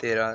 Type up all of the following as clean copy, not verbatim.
13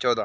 14